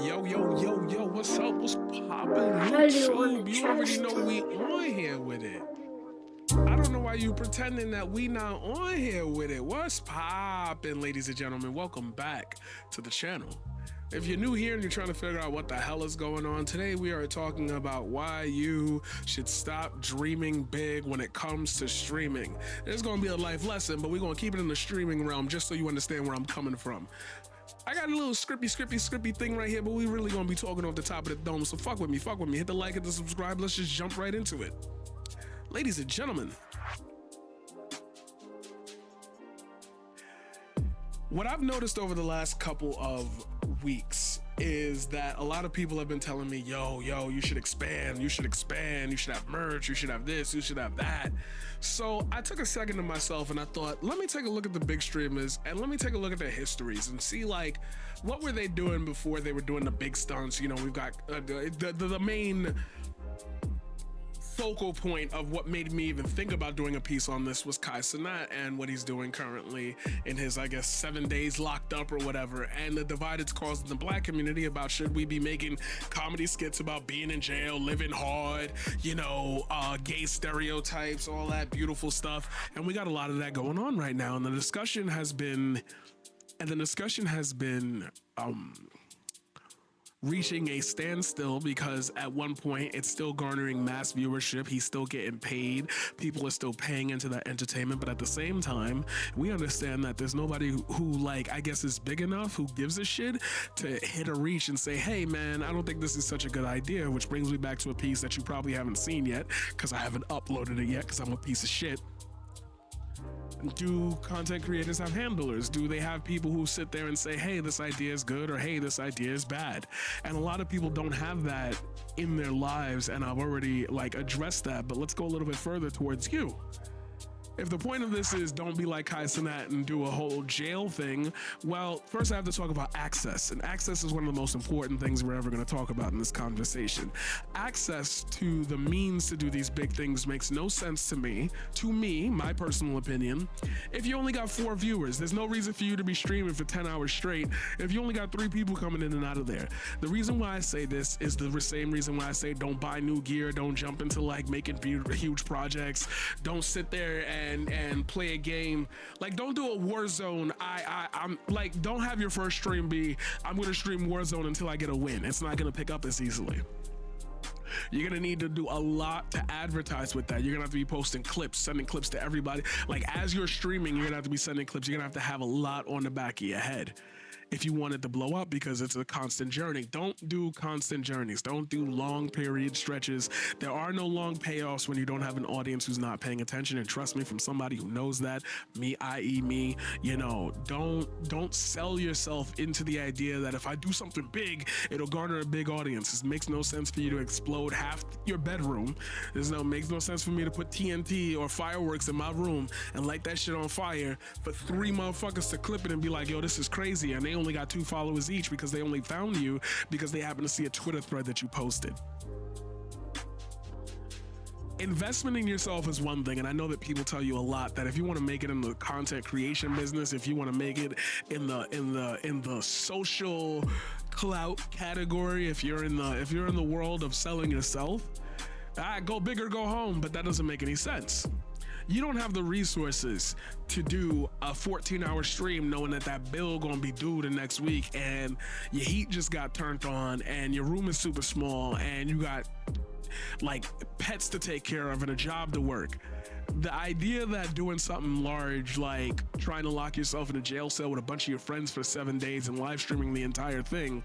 Yo, what's up? What's poppin', Hello, YouTube? You already know we on here with it. I don't know why you pretending that we not on here with it. What's poppin', ladies and gentlemen? Welcome back to the channel. If you're new here and you're trying to figure out what the hell is going on, today we are talking about why you should stop dreaming big when it comes to streaming. There's gonna be a life lesson, but we're gonna keep it in the streaming realm just so you understand where I'm coming from. I got a little scrippy thing right here, but we really gonna be talking off the top of the dome, so fuck with me. Hit the like, hit the subscribe, let's just jump right into it. Ladies and gentlemen, what I've noticed over the last couple of weeks is that a lot of people have been telling me, yo, you should expand, you should have merch, you should have this, you should have that. So I took a second to myself and I thought, let me take a look at the big streamers and let me take a look at their histories and see like, what were they doing before they were doing the big stunts? You know, we've got the main focal point of what made me even think about doing a piece on this was Kai Cenat and what he's doing currently in his, I guess, 7 days locked up or whatever, and the divide it's caused in the black community about should we be making comedy skits about being in jail, living hard, you know, gay stereotypes, all that beautiful stuff. And we got a lot of that going on right now, and the discussion has been reaching a standstill because at one point it's still garnering mass viewership, he's still getting paid, people are still paying into that entertainment, but at the same time we understand that there's nobody who like, I guess, is big enough, who gives a shit to hit a reach and say, hey man, I don't think this is such a good idea, which brings me back to a piece that you probably haven't seen yet because I haven't uploaded it yet because I'm a piece of shit. Do content creators have handlers? Do they have people who sit there and say, hey, this idea is good, or hey, this idea is bad? And a lot of people don't have that in their lives, and I've already like addressed that, but let's go a little bit further towards you. If the point of this is don't be like Kai Cenat and do a whole jail thing, well, first I have to talk about access. And access is one of the most important things we're ever going to talk about in this conversation. Access to the means to do these big things makes no sense to me, my personal opinion. If you only got 4 viewers, there's no reason for you to be streaming for 10 hours straight if you only got 3 people coming in and out of there. The reason why I say this is the same reason why I say don't buy new gear, don't jump into like making huge projects, don't sit there and play a game. Like, don't do a Warzone. I'm like, don't have your first stream be, I'm gonna stream Warzone until I get a win. It's not gonna pick up as easily. You're gonna need to do a lot to advertise with that. You're gonna have to be posting clips, sending clips to everybody. Like, as you're streaming, you're gonna have to be sending clips. You're gonna have a lot on the back of your head if you want it to blow up, because it's a constant journey. Don't do constant journeys. Don't do long period stretches. There are no long payoffs when you don't have an audience who's not paying attention. And trust me, from somebody who knows that, me, i.e. me, you know, don't sell yourself into the idea that if I do something big, it'll garner a big audience. It makes no sense for you to explode half your bedroom. Makes no sense for me to put TNT or fireworks in my room and light that shit on fire for 3 motherfuckers to clip it and be like, yo, this is crazy. And they only got 2 followers each because they only found you because they happen to see a Twitter thread that you posted. Investment in yourself is one thing, and I know that people tell you a lot that if you want to make it in the content creation business, if you want to make it in the social clout category, if you're in the world of selling yourself, go big or go home, but that doesn't make any sense. You don't have the resources to do a 14-hour stream knowing that bill gonna be due the next week and your heat just got turned on and your room is super small and you got like pets to take care of and a job to work. The idea that doing something large, like trying to lock yourself in a jail cell with a bunch of your friends for 7 days and live streaming the entire thing,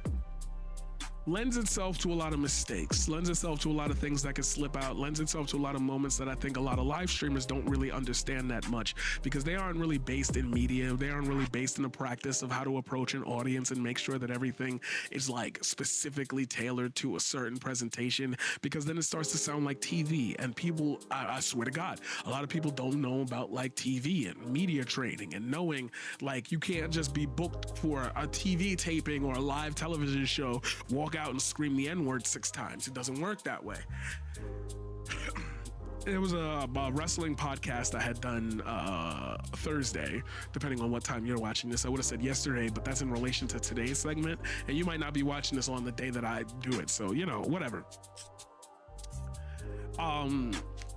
lends itself to a lot of mistakes, lends itself to a lot of things that can slip out, lends itself to a lot of moments that I think a lot of live streamers don't really understand that much because they aren't really based in media. They aren't really based in the practice of how to approach an audience and make sure that everything is like specifically tailored to a certain presentation, because then it starts to sound like TV. And people, I swear to God, a lot of people don't know about like TV and media training and knowing like you can't just be booked for a TV taping or a live television show, walk out and scream the N-word 6 times. It doesn't work that way. It was a wrestling podcast I had done Thursday, depending on what time you're watching this. I would have said yesterday, but that's in relation to today's segment, and you might not be watching this on the day that I do it, so you know, whatever.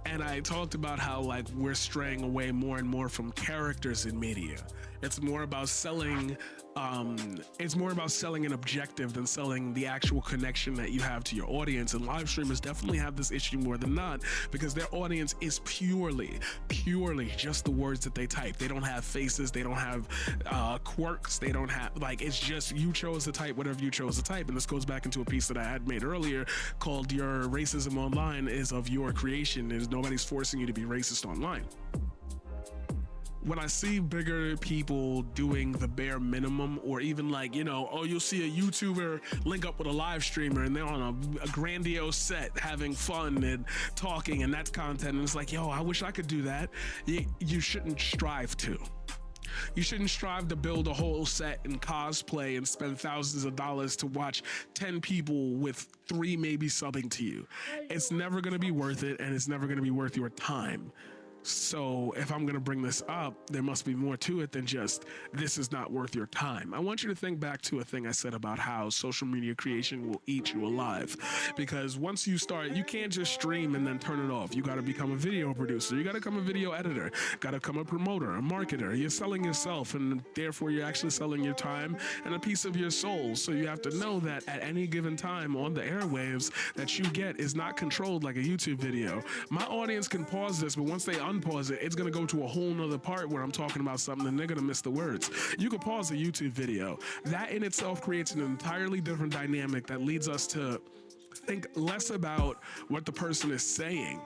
And I talked about how like we're straying away more and more from characters in media. It's more about selling an objective than selling the actual connection that you have to your audience. And live streamers definitely have this issue more than not, because their audience is purely just the words that they type. They don't have faces, they don't have quirks, they don't have, like, it's just you chose to type whatever you chose to type. And this goes back into a piece that I had made earlier called "Your Racism Online is of Your Creation." Nobody's forcing you to be racist online. When I see bigger people doing the bare minimum, or even like, you know, oh, you'll see a YouTuber link up with a live streamer and they're on a grandiose set having fun and talking, and that's content, and it's like, yo, I wish I could do that. You shouldn't strive to. You shouldn't strive to build a whole set and cosplay and spend thousands of dollars to watch 10 people with 3 maybe subbing to you. It's never going to be worth it, and it's never going to be worth your time. So if I'm going to bring this up, there must be more to it than just this is not worth your time. I want you to think back to a thing I said about how social media creation will eat you alive. Because once you start, you can't just stream and then turn it off. You got to become a video producer. You got to become a video editor. Got to become a promoter, a marketer. You're selling yourself, and therefore you're actually selling your time and a piece of your soul. So you have to know that at any given time on the airwaves that you get is not controlled like a YouTube video. My audience can pause this, but once they unpause it, it's going to go to a whole nother part where I'm talking about something and they're going to miss the words. You can pause a YouTube video. That in itself creates an entirely different dynamic that leads us to think less about what the person is saying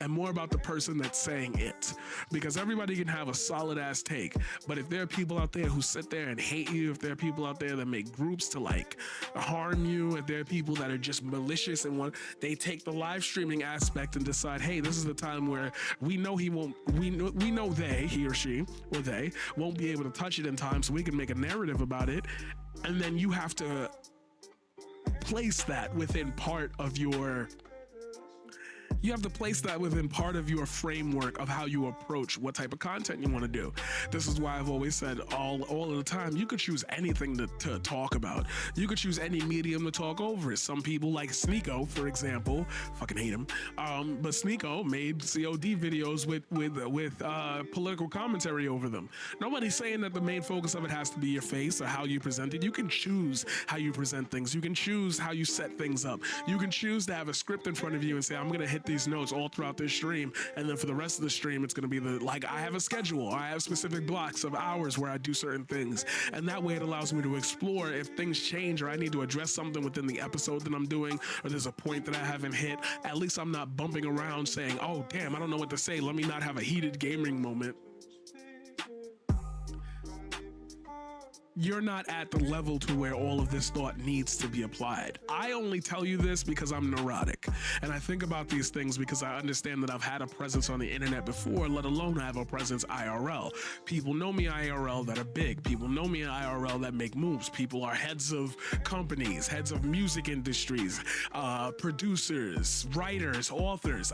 and more about the person that's saying it. Because everybody can have a solid ass take, but if there are people out there who sit there and hate you, if there are people out there that make groups to like harm you, if there are people that are just malicious and they take the live streaming aspect and decide, hey, this is the time where we know he or she or they won't be able to touch it in time, so we can make a narrative about it. And then you have to place that within part of your framework of how you approach what type of content you want to do. This is why I've always said all of the time, you could choose anything to talk about. You could choose any medium to talk over it. Some people like Sneeko, for example, fucking hate him, but Sneeko made COD videos with political commentary over them. Nobody's saying that the main focus of it has to be your face or how you present it. You can choose how you present things. You can choose how you set things up. You can choose to have a script in front of you and say, I'm going to hit these notes all throughout this stream, and then for the rest of the stream it's going to be I have a schedule, I have specific blocks of hours where I do certain things, and that way it allows me to explore if things change or I need to address something within the episode that I'm doing, or there's a point that I haven't hit. At least I'm not bumping around saying, oh damn, I don't know what to say, let me not have a heated gaming moment. You're not at the level to where all of this thought needs to be applied. I only tell you this because I'm neurotic, and I think about these things because I understand that I've had a presence on the internet before, let alone have a presence IRL. People know me IRL that are big. People know me IRL that make moves. People are heads of companies, heads of music industries, producers, writers, authors.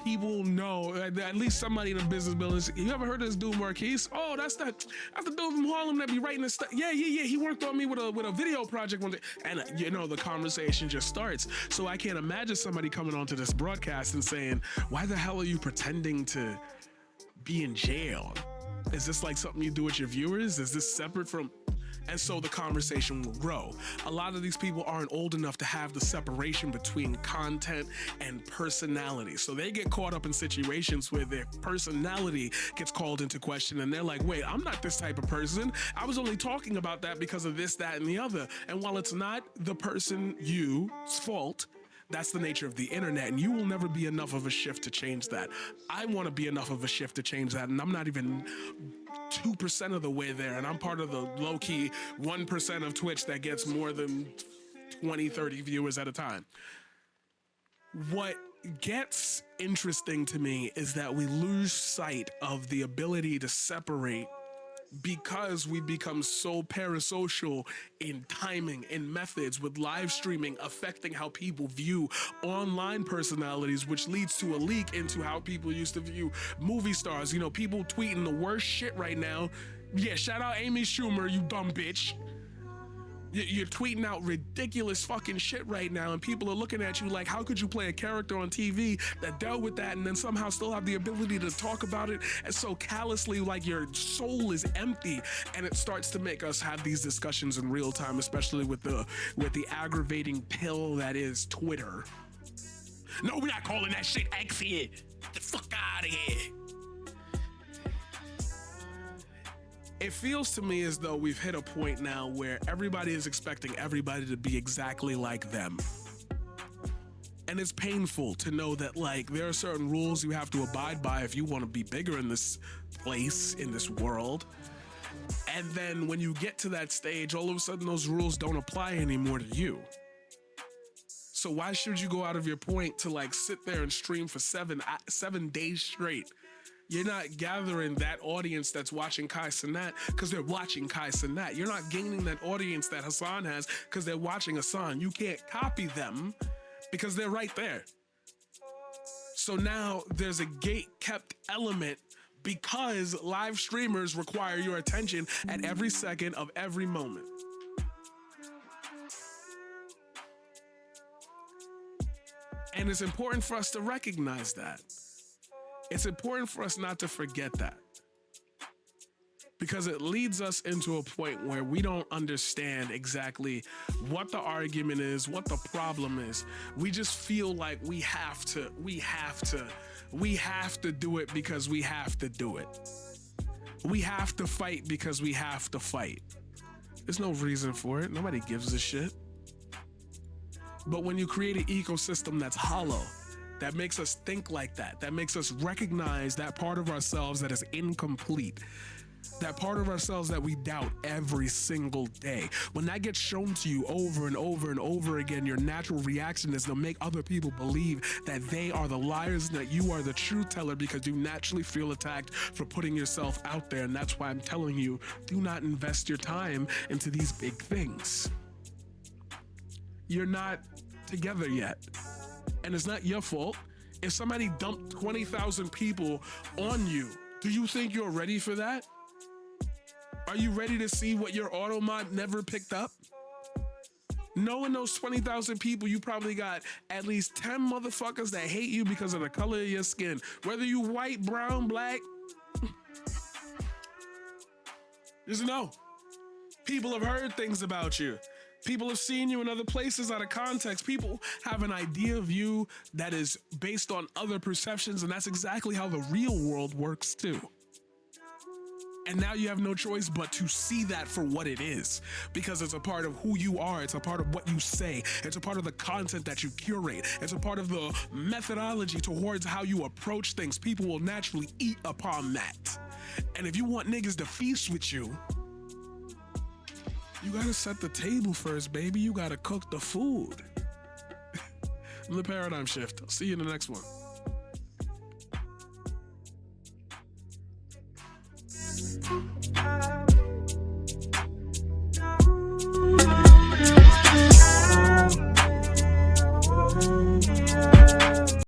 People know, at least somebody in the business buildings. You ever heard of this dude Marquise? Oh, that's the dude from Harlem that be writing this stuff. Yeah. He worked on me with a video project one day, and the conversation just starts. So I can't imagine somebody coming onto this broadcast and saying, "Why the hell are you pretending to be in jail? Is this like something you do with your viewers? Is this separate from?" And so the conversation will grow. A lot of these people aren't old enough to have the separation between content and personality. So they get caught up in situations where their personality gets called into question, and they're like, wait, I'm not this type of person. I was only talking about that because of this, that, and the other. And while it's not the person you's fault, that's the nature of the internet, and you will never be enough of a shift to change that. I want to be enough of a shift to change that, and I'm not even 2% of the way there, and I'm part of the low-key 1% of Twitch that gets more than 20, 30 viewers at a time. What gets interesting to me is that we lose sight of the ability to separate because we've become so parasocial in timing and methods, with live streaming affecting how people view online personalities, which leads to a leak into how people used to view movie stars. You know, people tweeting the worst shit right now. Yeah, shout out Amy Schumer, you dumb bitch. You're tweeting out ridiculous fucking shit right now, and people are looking at you like, how could you play a character on TV that dealt with that and then somehow still have the ability to talk about it and so callously, like your soul is empty? And it starts to make us have these discussions in real time, especially with the aggravating pill that is Twitter. No, we're not calling that shit X here. Get the fuck out of here. It feels to me as though we've hit a point now where everybody is expecting everybody to be exactly like them. And it's painful to know that, like, there are certain rules you have to abide by if you want to be bigger in this place, in this world. And then when you get to that stage, all of a sudden those rules don't apply anymore to you. So why should you go out of your point to like sit there and stream for 7 days straight? You're not gathering that audience that's watching Kai Cenat because they're watching Kai Cenat. You're not gaining that audience that Hassan has because they're watching Hassan. You can't copy them because they're right there. So now there's a gate-kept element because live streamers require your attention at every second of every moment. And it's important for us to recognize that. It's important for us not to forget that, because it leads us into a point where we don't understand exactly what the argument is, what the problem is. We just feel like we have to do it because we have to do it. We have to fight because we have to fight. There's no reason for it. Nobody gives a shit. But when you create an ecosystem that's hollow, that makes us think like that makes us recognize that part of ourselves that is incomplete, that part of ourselves that we doubt every single day. When that gets shown to you over and over and over again, your natural reaction is to make other people believe that they are the liars and that you are the truth teller, because you naturally feel attacked for putting yourself out there. And that's why I'm telling you, do not invest your time into these big things. You're not together yet. And it's not your fault. If somebody dumped 20,000 people on you, do you think you're ready for that? Are you ready to see what your auto mod never picked up? Knowing those 20,000 people, you probably got at least 10 motherfuckers that hate you because of the color of your skin. Whether you white, brown, black, just know. People have heard things about you. People have seen you in other places out of context. People have an idea of you that is based on other perceptions, and that's exactly how the real world works too. And now you have no choice but to see that for what it is, because it's a part of who you are. It's a part of what you say. It's a part of the content that you curate. It's a part of the methodology towards how you approach things. People will naturally eat upon that. And if you want niggas to feast with you, you gotta set the table first, baby. You gotta cook the food. The paradigm shift. I'll see you in the next one.